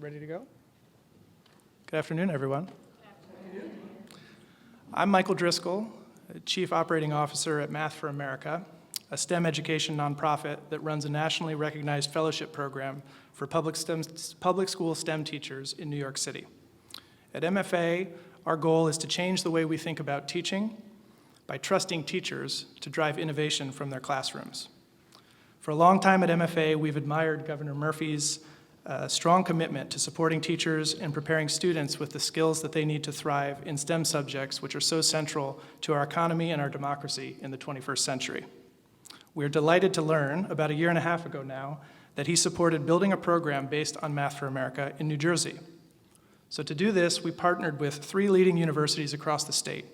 Ready to go? Good afternoon, everyone. Good afternoon. I'm Michael Driscoll, Chief Operating Officer at Math for America, a STEM education nonprofit that runs a nationally recognized fellowship program for public school STEM teachers in New York City. At MFA, our goal is to change the way we think about teaching by trusting teachers to drive innovation from their classrooms. For a long time at MFA, we've admired Governor Murphy's strong commitment to supporting teachers and preparing students with the skills that they need to thrive in STEM subjects, which are so central to our economy and our democracy in the 21st century. We're delighted to learn, about a year and a half ago now, that he supported building a program based on Math for America in New Jersey. So to do this, we partnered with 3 leading universities across the state: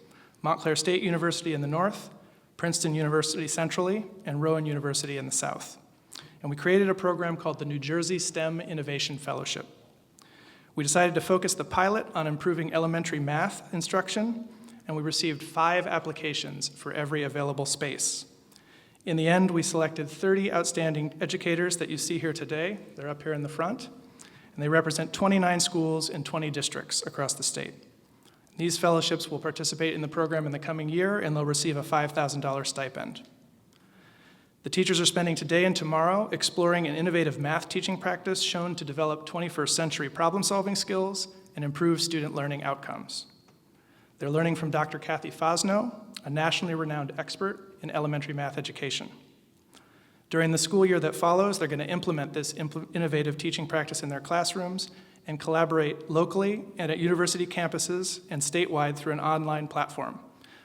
Montclair State University in the north, Princeton University centrally, and Rowan University in the south. And we created a program called the New Jersey STEM Innovation Fellowship. We decided to focus the pilot on improving elementary math instruction, and we received 5 applications for every available space. In the end, we selected 30 outstanding educators that you see here today. They're up here in the front, and they represent 29 schools in 20 districts across the state. These fellowships will participate in the program in the coming year, and they'll receive a $5,000 stipend. The teachers are spending today and tomorrow exploring an innovative math teaching practice shown to develop 21st century problem-solving skills and improve student learning outcomes. They're learning from Dr. Kathy Fosno, a nationally renowned expert in elementary math education. During the school year that follows, they're going to implement this innovative teaching practice in their classrooms and collaborate locally and at university campuses and statewide through an online platform.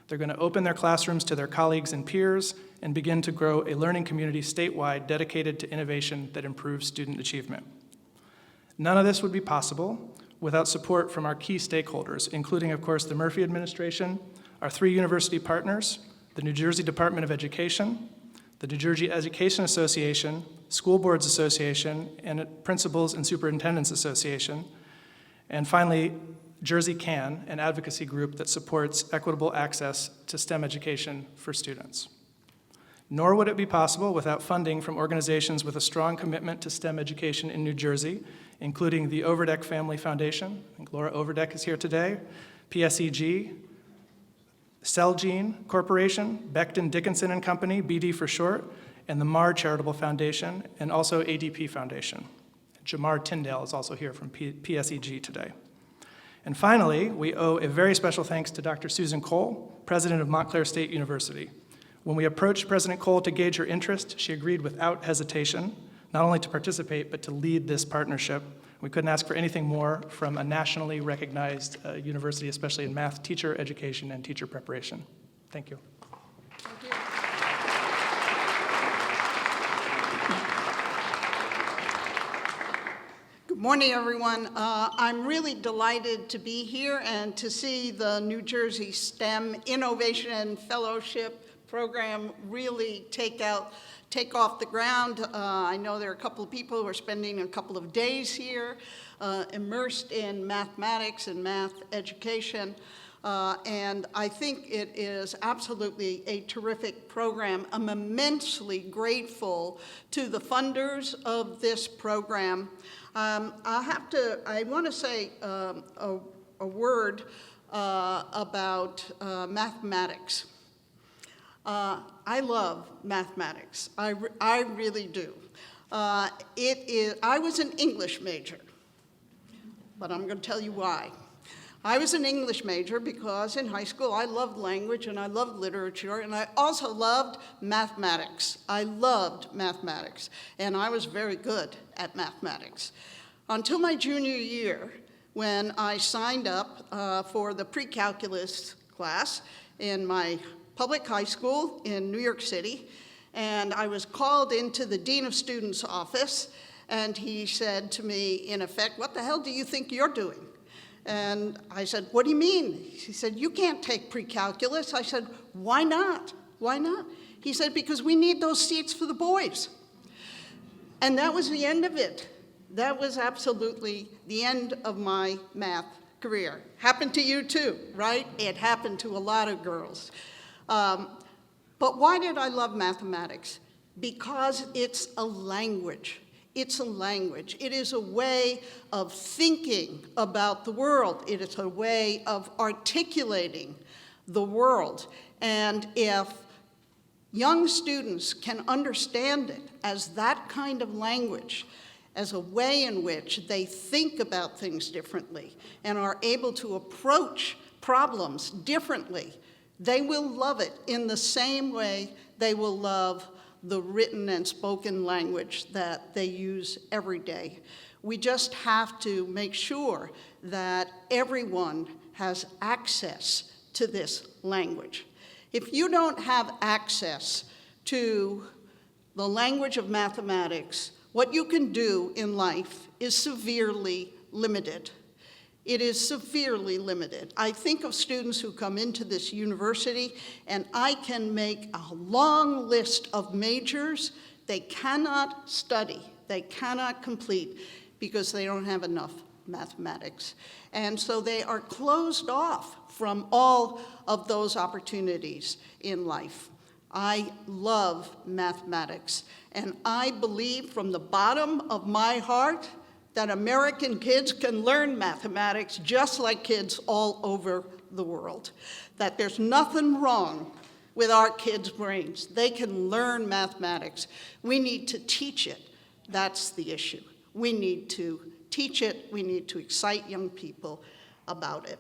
They're going to open their classrooms to their colleagues and peers and begin to grow a learning community statewide dedicated to innovation that improves student achievement. None of this would be possible without support from our key stakeholders, including, of course, the Murphy administration, our 3 university partners, the New Jersey Department of Education, the New Jersey Education Association, School Boards Association, and Principals and Superintendents Association, and finally, Jersey Can, an advocacy group that supports equitable access to STEM education for students. Nor would it be possible without funding from organizations with a strong commitment to STEM education in New Jersey, including the Overdeck Family Foundation. I think Laura Overdeck is here today, PSEG, Celgene Corporation, Becton Dickinson and Company, BD for short, and the Marr Charitable Foundation, and also ADP Foundation. Jamar Tyndale is also here from PSEG today. And finally, we owe a very special thanks to Dr. Susan Cole, president of Montclair State University. When we approached President Cole to gauge her interest, she agreed without hesitation, not only to participate, but to lead this partnership. We couldn't ask for anything more from a nationally recognized university, especially in math teacher education and teacher preparation. Thank you. Thank you. Good morning, everyone. I'm really delighted to be here and to see the New Jersey STEM Innovation Fellowship program really take off the ground. I know there are a couple of people who are spending a couple of days here immersed in mathematics and math education. And I think it is absolutely a terrific program. I'm immensely grateful to the funders of this program. I want to say a word about mathematics. I love mathematics. I really do. I was an English major, but I'm going to tell you why. I was an English major because in high school I loved language and I loved literature and I also loved mathematics. I loved mathematics and I was very good at mathematics until my junior year when I signed up for the pre-calculus class in my public high school in New York City, and I was called into the Dean of Students' office, and he said to me, in effect, "What the hell do you think you're doing?" And I said, "What do you mean?" He said, "You can't take pre-calculus." I said, "Why not? Why not?" He said, "Because we need those seats for the boys." And that was the end of it. That was absolutely the end of my math career. Happened to you too, right? It happened to a lot of girls. But why did I love mathematics? Because it's a language. It's a language. It is a way of thinking about the world. It is a way of articulating the world. And if young students can understand it as that kind of language, as a way in which they think about things differently and are able to approach problems differently, they will love it in the same way they will love the written and spoken language that they use every day. We just have to make sure that everyone has access to this language. If you don't have access to the language of mathematics, what you can do in life is severely limited. It is severely limited. I think of students who come into this university, and I can make a long list of majors they cannot study, they cannot complete, because they don't have enough mathematics. And so they are closed off from all of those opportunities in life. I love mathematics, and I believe from the bottom of my heart that American kids can learn mathematics just like kids all over the world, that there's nothing wrong with our kids' brains. They can learn mathematics. We need to teach it. That's the issue. We need to teach it. We need to excite young people about it.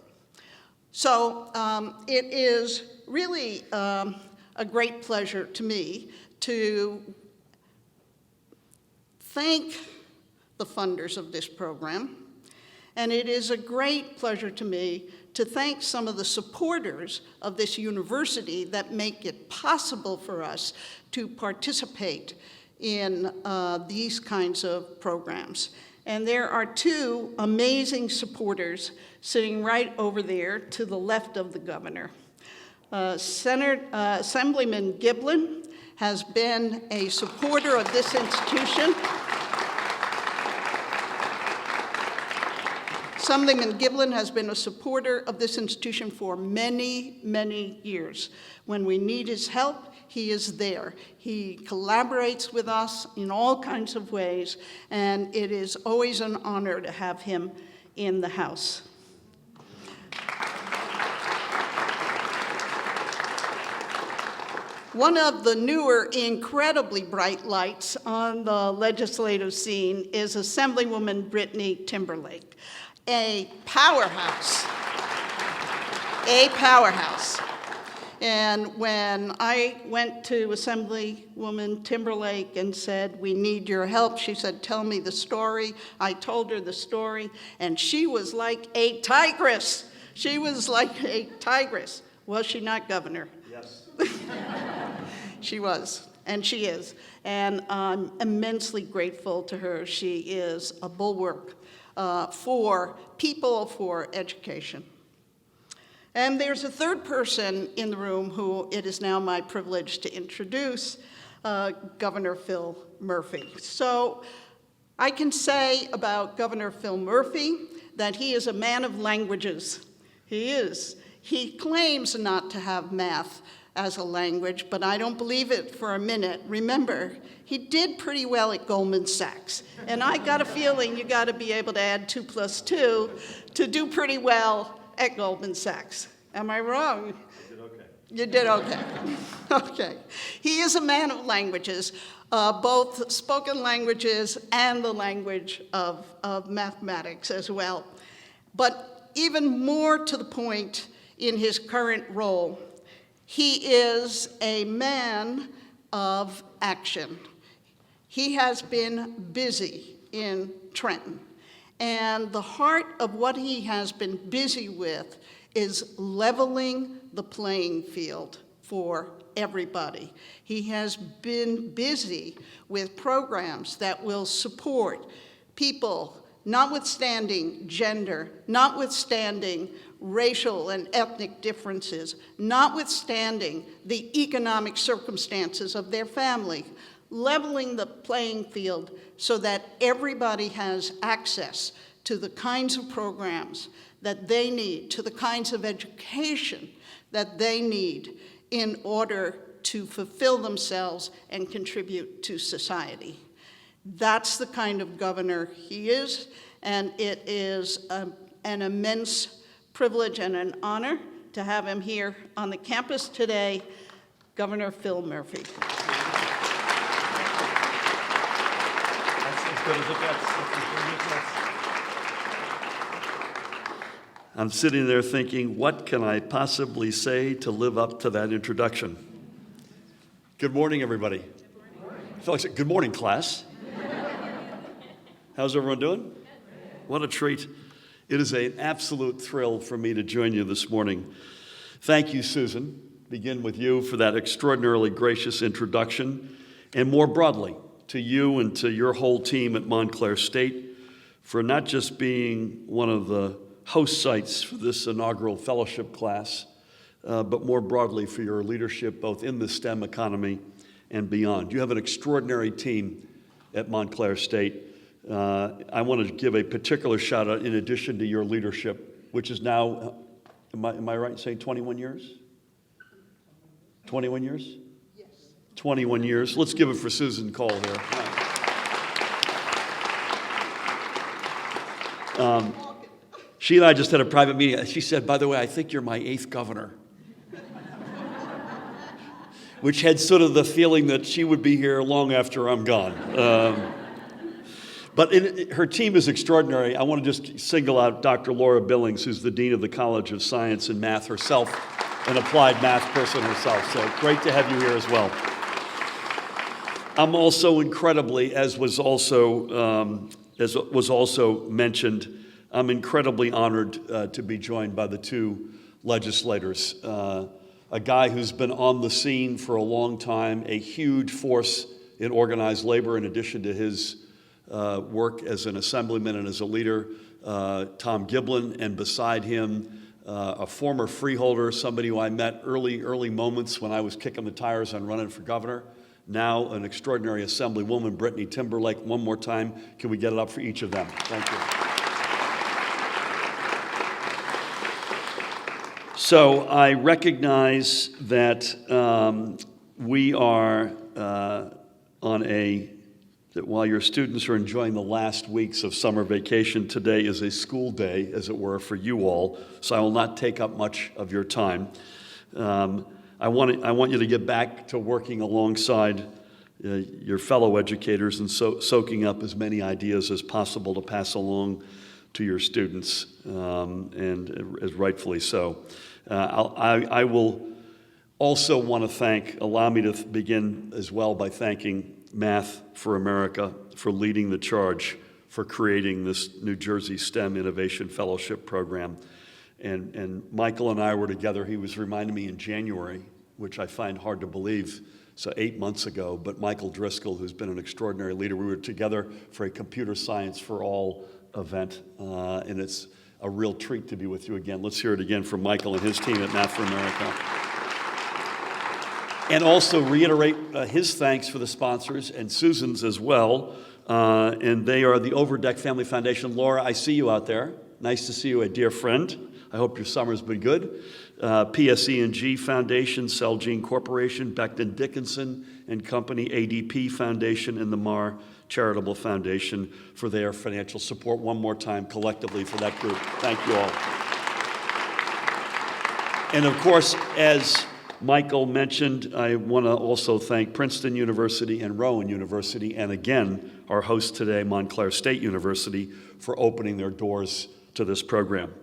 So it is really a great pleasure to me to thank the funders of this program, and it is a great pleasure to me to thank some of the supporters of this university that make it possible for us to participate in these kinds of programs. And there are two amazing supporters sitting right over there to the left of the governor. Assemblyman Giblin has been a supporter of this institution. Assemblyman Giblin has been a supporter of this institution for many, many years. When we need his help, he is there. He collaborates with us in all kinds of ways, and it is always an honor to have him in the House. One of the newer, incredibly bright lights on the legislative scene is Assemblywoman Brittany Timberlake, a powerhouse, And when I went to Assemblywoman Timberlake and said, we need your help, she said, tell me the story. I told her the story, and she was like a tigress. She was like a tigress. Was she not, Governor? Yes. She was, and she is. And I'm immensely grateful to her. She is a bulwark for people, for education. And there's a third person in the room who it is now my privilege to introduce, Governor Phil Murphy. So I can say about Governor Phil Murphy that he is a man of languages. He is. He claims not to have math as a language, but I don't believe it for a minute. Remember, he did pretty well at Goldman Sachs. And I got a feeling you got to be able to add 2 + 2 to do pretty well at Goldman Sachs. Am I wrong? You did okay. You did okay. Okay. He is a man of languages, both spoken languages and the language of mathematics as well. But even more to the point in his current role, he is a man of action. He has been busy in Trenton. And the heart of what he has been busy with is leveling the playing field for everybody. He has been busy with programs that will support people, notwithstanding gender, notwithstanding racial and ethnic differences, notwithstanding the economic circumstances of their family, leveling the playing field so that everybody has access to the kinds of programs that they need, to the kinds of education that they need in order to fulfill themselves and contribute to society. That's the kind of governor he is, and it is an immense privilege and an honor to have him here on the campus today, Governor Phil Murphy. That's as good as it gets. That's as good as it gets. I'm sitting there thinking, what can I possibly say to live up to that introduction? Good morning, everybody. Good morning. I feel like good morning, class. How's everyone doing? What a treat. It is an absolute thrill for me to join you this morning. Thank you, Susan. Begin with you for that extraordinarily gracious introduction, and more broadly, to you and to your whole team at Montclair State for not just being one of the host sites for this inaugural fellowship class, but more broadly for your leadership both in the STEM economy and beyond. You have an extraordinary team at Montclair State. I want to give a particular shout out in addition to your leadership, which is now, am I right in saying 21 years? 21 years? Yes. 21 years. Let's give it for Susan Cole here. She and I just had a private meeting. She said, by the way, I think you're my 8th governor. Which had sort of the feeling that she would be here long after I'm gone. But her team is extraordinary. I want to just single out Dr. Laura Billings, who's the Dean of the College of Science and Math herself, an applied math person herself. So great to have you here as well. I'm also incredibly, as was also mentioned, I'm incredibly honored to be joined by the two legislators. A guy who's been on the scene for a long time, a huge force in organized labor in addition to his work as an assemblyman and as a leader, Tom Giblin, and beside him, a former freeholder, somebody who I met early moments when I was kicking the tires on running for governor, now an extraordinary assemblywoman, Brittany Timberlake. One more time, can we get it up for each of them? Thank you. So I recognize that we are that while your students are enjoying the last weeks of summer vacation, today is a school day, as it were, for you all, so I will not take up much of your time. I want you to get back to working alongside your fellow educators and soaking up as many ideas as possible to pass along to your students, and as rightfully so. I will also want to allow me to begin as well by thanking Math for America for leading the charge for creating this New Jersey STEM Innovation Fellowship Program. And Michael and I were together, he was reminding me in January, which I find hard to believe, so 8 months ago, but Michael Driscoll, who's been an extraordinary leader, we were together for a Computer Science for All event, and it's a real treat to be with you again. Let's hear it again from Michael and his team at Math for America. And also reiterate his thanks for the sponsors and Susan's as well. And they are the Overdeck Family Foundation. Laura, I see you out there. Nice to see you, a dear friend. I hope your summer's been good. PSE&G Foundation, Celgene Corporation, Becton Dickinson and Company, ADP Foundation, and the Marr Charitable Foundation for their financial support. One more time collectively for that group. Thank you all. And of course, as Michael mentioned, I want to also thank Princeton University and Rowan University, and again, our host today, Montclair State University, for opening their doors to this program.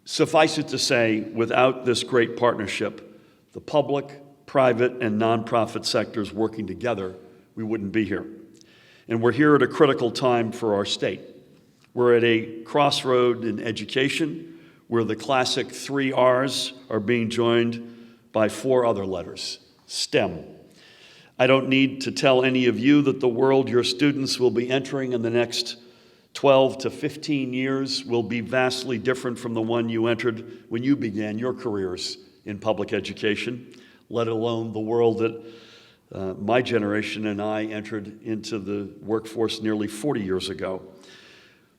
Suffice it to say, without this great partnership, the public, private, and nonprofit sectors working together, we wouldn't be here. And we're here at a critical time for our state. We're at a crossroad in education where the classic 3 R's are being joined by 4 other letters: STEM. I don't need to tell any of you that the world your students will be entering in the next 12 to 15 years will be vastly different from the one you entered when you began your careers in public education, let alone the world that my generation and I entered into the workforce nearly 40 years ago.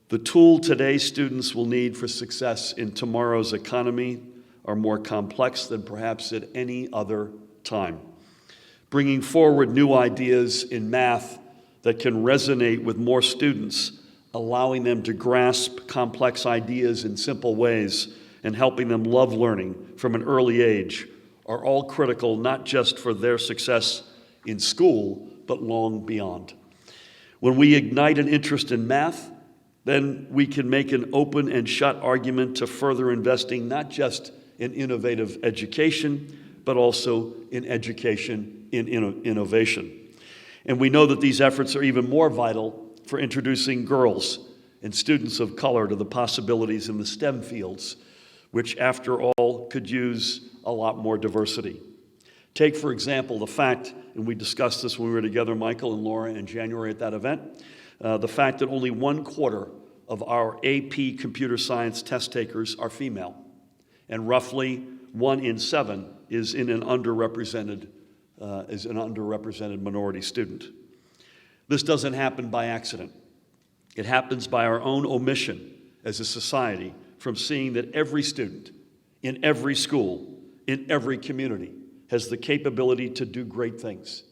The tool today's students will need for success in tomorrow's economy are more complex than perhaps at any other time. Bringing forward new ideas in math, that can resonate with more students, allowing them to grasp complex ideas in simple ways and helping them love learning from an early age are all critical not just for their success in school, but long beyond. When we ignite an interest in math, then we can make an open and shut argument to further investing not just in innovative education, but also in education in innovation. And we know that these efforts are even more vital for introducing girls and students of color to the possibilities in the STEM fields, which, after all, could use a lot more diversity. Take, for example, the fact, and we discussed this when we were together, Michael and Laura, in January at that event, the fact that only 1/4 of our AP computer science test takers are female, and roughly 1 in 7 is in an underrepresented minority student. This doesn't happen by accident. It happens by our own omission as a society from seeing that every student in every school, in every community, has the capability to do great things.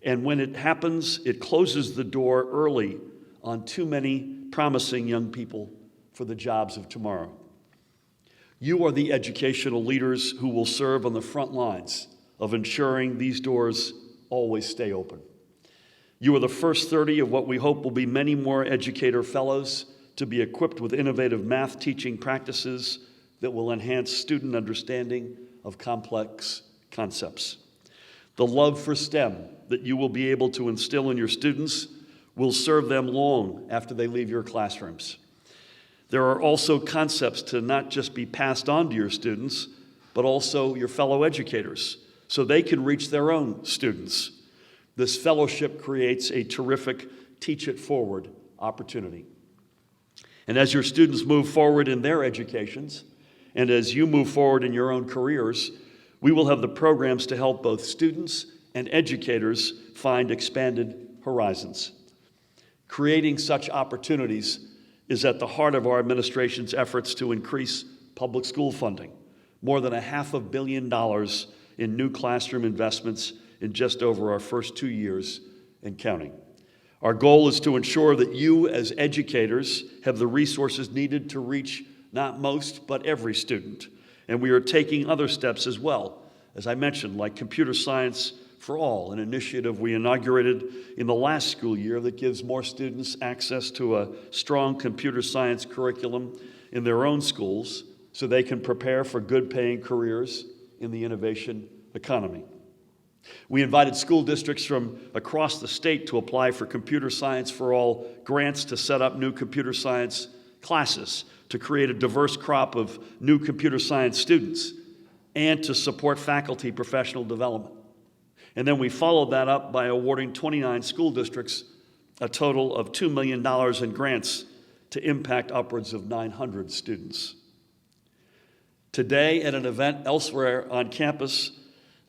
And when it happens, it closes the door early on too many promising young people for the jobs of tomorrow. You are the educational leaders who will serve on the front lines of ensuring these doors always stay open. You are the first 30 of what we hope will be many more educator fellows to be equipped with innovative math teaching practices that will enhance student understanding of complex concepts. The love for STEM that you will be able to instill in your students will serve them long after they leave your classrooms. There are also concepts to not just be passed on to your students, but also your fellow educators, so they can reach their own students. This fellowship creates a terrific teach it forward opportunity. And as your students move forward in their educations, and as you move forward in your own careers, we will have the programs to help both students and educators find expanded horizons. Creating such opportunities is at the heart of our administration's efforts to increase public school funding, more than $500 million in new classroom investments in just over our first 2 years and counting. Our goal is to ensure that you as educators have the resources needed to reach not most, but every student. And we are taking other steps as well, as I mentioned, like Computer Science for All, an initiative we inaugurated in the last school year that gives more students access to a strong computer science curriculum in their own schools so they can prepare for good-paying careers in the innovation economy. We invited school districts from across the state to apply for Computer Science for All grants to set up new computer science classes, to create a diverse crop of new computer science students, and to support faculty professional development. And then we followed that up by awarding 29 school districts a total of $2 million in grants to impact upwards of 900 students. Today, at an event elsewhere on campus,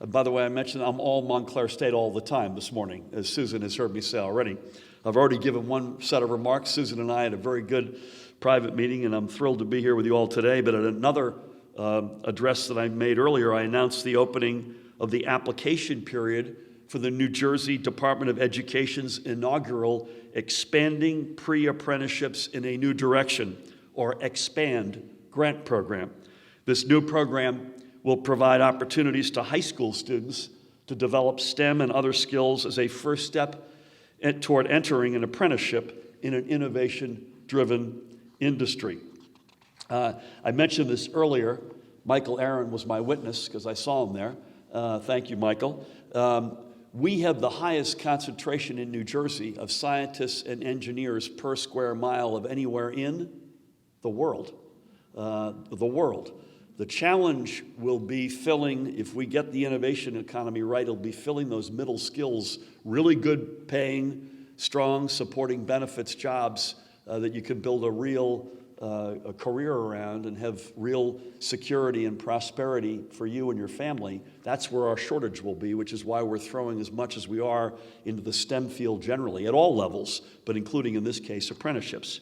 by the way, I mentioned I'm all Montclair State all the time this morning, as Susan has heard me say already. I've already given one set of remarks. Susan and I had a very good private meeting, and I'm thrilled to be here with you all today. But at another address that I made earlier, I announced the opening of the application period for the New Jersey Department of Education's inaugural Expanding Pre-Apprenticeships in a New Direction, or EXPAND, grant program. This new program will provide opportunities to high school students to develop STEM and other skills as a first step toward entering an apprenticeship in an innovation-driven industry. I mentioned this earlier. Michael Aaron was my witness because I saw him there. Thank you, Michael. We have the highest concentration in New Jersey of scientists and engineers per square mile of anywhere in the world. The challenge will be filling, if we get the innovation economy right, it'll be filling those middle skills, really good paying, strong supporting benefits jobs that you can build a real a career around and have real security and prosperity for you and your family. That's where our shortage will be, which is why we're throwing as much as we are into the STEM field generally, at all levels, but including in this case, apprenticeships.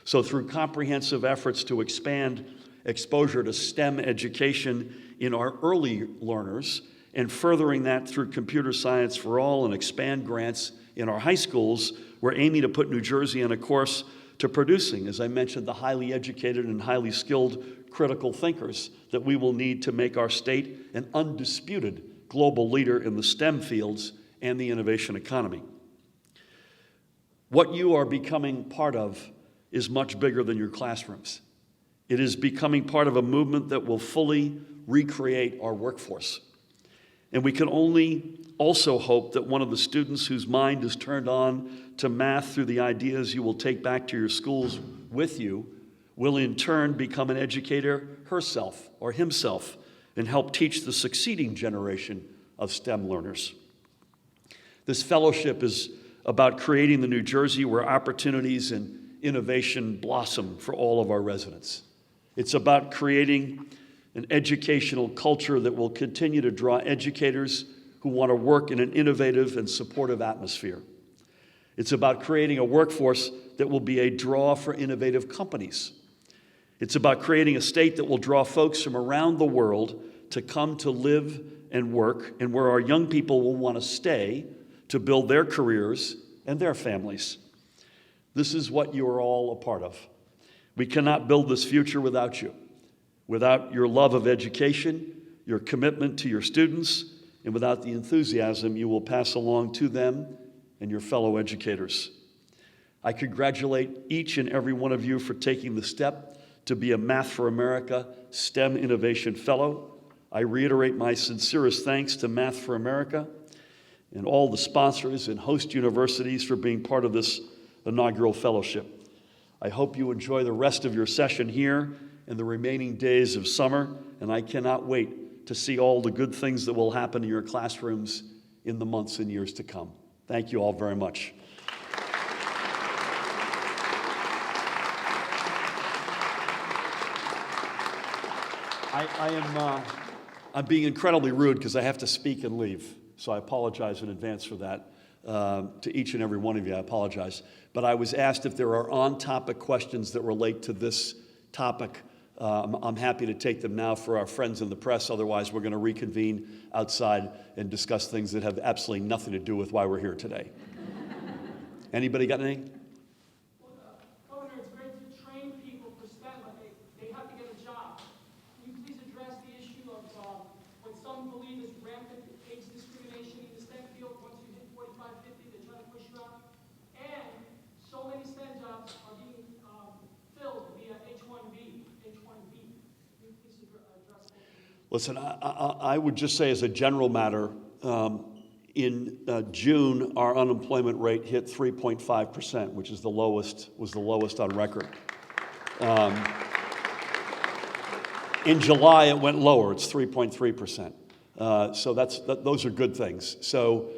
So through comprehensive efforts to expand exposure to STEM education in our early learners and furthering that through Computer Science for All and expand grants in our high schools, we're aiming to put New Jersey on a course to producing, as I mentioned, the highly educated and highly skilled critical thinkers that we will need to make our state an undisputed global leader in the STEM fields and the innovation economy. What you are becoming part of is much bigger than your classrooms. It is becoming part of a movement that will fully recreate our workforce. And we can only also hope that one of the students whose mind is turned on to math through the ideas you will take back to your schools with you will in turn become an educator herself or himself and help teach the succeeding generation of STEM learners. This fellowship is about creating the New Jersey where opportunities and innovation blossom for all of our residents. It's about creating an educational culture that will continue to draw educators who want to work in an innovative and supportive atmosphere. It's about creating a workforce that will be a draw for innovative companies. It's about creating a state that will draw folks from around the world to come to live and work, and where our young people will want to stay to build their careers and their families. This is what you are all a part of. We cannot build this future without you, without your love of education, your commitment to your students, and without the enthusiasm you will pass along to them and your fellow educators. I congratulate each and every one of you for taking the step to be a Math for America STEM Innovation Fellow. I reiterate my sincerest thanks to Math for America and all the sponsors and host universities for being part of this inaugural fellowship. I hope you enjoy the rest of your session here and the remaining days of summer, and I cannot wait to see all the good things that will happen in your classrooms in the months and years to come. Thank you all very much. I'm being incredibly rude because I have to speak and leave, so I apologize in advance for that. To each and every one of you, I apologize. But I was asked if there are on-topic questions that relate to this topic. I'm happy to take them now for our friends in the press. Otherwise, we're going to reconvene outside and discuss things that have absolutely nothing to do with why we're here today. Anybody got anything? Governor, it's great to train people for STEM, but they have to get a job. Can you please address the issue of what some believe is rampant age discrimination in the STEM field? Once you hit 45, 50, they're trying to push you out. And so many STEM jobs are being filled via H-1B. Can you please address that? Listen, I would just say as a general matter, in June, our unemployment rate hit 3.5%, which is the lowest on record. In July, it went lower. It's 3.3%. So those are good things. So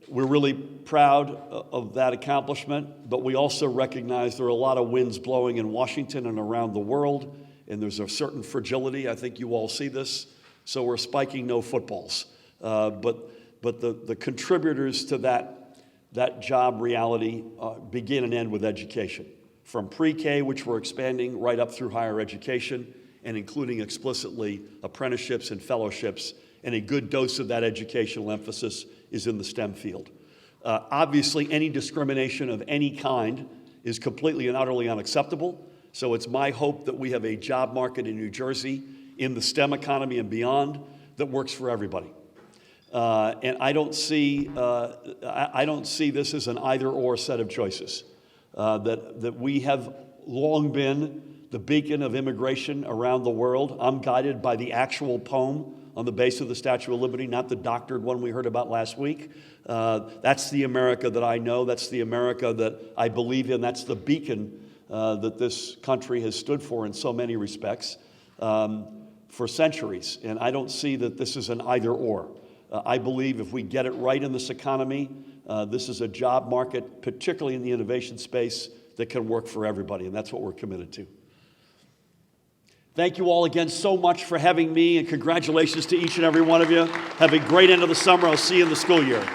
we're really proud of that accomplishment, but we also recognize there are a lot of winds blowing in Washington and around the world, and there's a certain fragility. I think you all see this. So we're spiking no footballs. But the contributors to that job reality begin and end with education. From pre-K, which we're expanding, right up through higher education, and including explicitly apprenticeships and fellowships, and a good dose of that educational emphasis is in the STEM field. Obviously, any discrimination of any kind is completely and utterly unacceptable, so it's my hope that we have a job market in New Jersey in the STEM economy and beyond that works for everybody. And I don't see this as an either-or set of choices. That we have long been the beacon of immigration around the world. I'm guided by the actual poem on the base of the Statue of Liberty, not the doctored one we heard about last week. That's the America that I know. That's the America that I believe in. That's the beacon that this country has stood for in so many respects for centuries. And I don't see that this is an either-or. I believe if we get it right in this economy, this is a job market, particularly in the innovation space, that can work for everybody, and that's what we're committed to. Thank you all again so much for having me, and congratulations to each and every one of you. Have a great end of the summer. I'll see you in the school year.